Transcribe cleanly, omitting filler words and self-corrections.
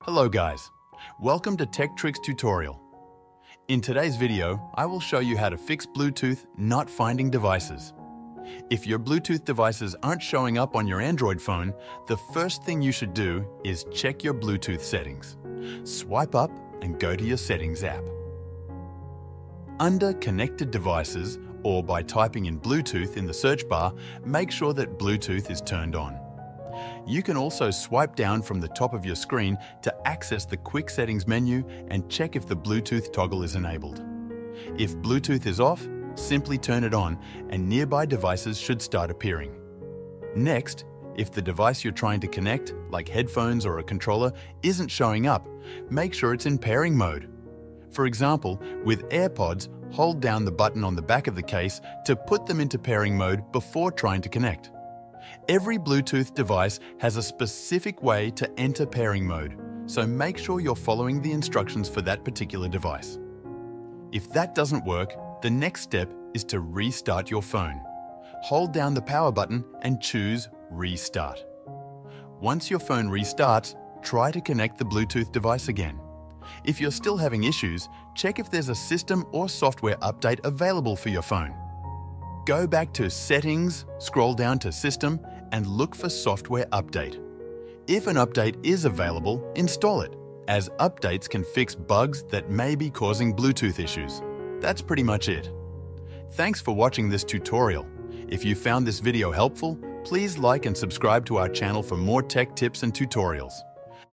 Hello guys, welcome to Tech Tricks tutorial. In today's video, I will show you how to fix Bluetooth not finding devices. If your Bluetooth devices aren't showing up on your Android phone, the first thing you should do is check your Bluetooth settings. Swipe up and go to your Settings app. Under Connected Devices, or by typing in Bluetooth in the search bar, make sure that Bluetooth is turned on. You can also swipe down from the top of your screen to access the Quick Settings menu and check if the Bluetooth toggle is enabled. If Bluetooth is off, simply turn it on and nearby devices should start appearing. Next, if the device you're trying to connect, like headphones or a controller, isn't showing up, make sure it's in pairing mode. For example, with AirPods, hold down the button on the back of the case to put them into pairing mode before trying to connect. Every Bluetooth device has a specific way to enter pairing mode, so make sure you're following the instructions for that particular device. If that doesn't work, the next step is to restart your phone. Hold down the power button and choose Restart. Once your phone restarts, try to connect the Bluetooth device again. If you're still having issues, check if there's a system or software update available for your phone. Go back to Settings, scroll down to System, and look for Software Update. If an update is available, install it, as updates can fix bugs that may be causing Bluetooth issues. That's pretty much it. Thanks for watching this tutorial. If you found this video helpful, please like and subscribe to our channel for more tech tips and tutorials.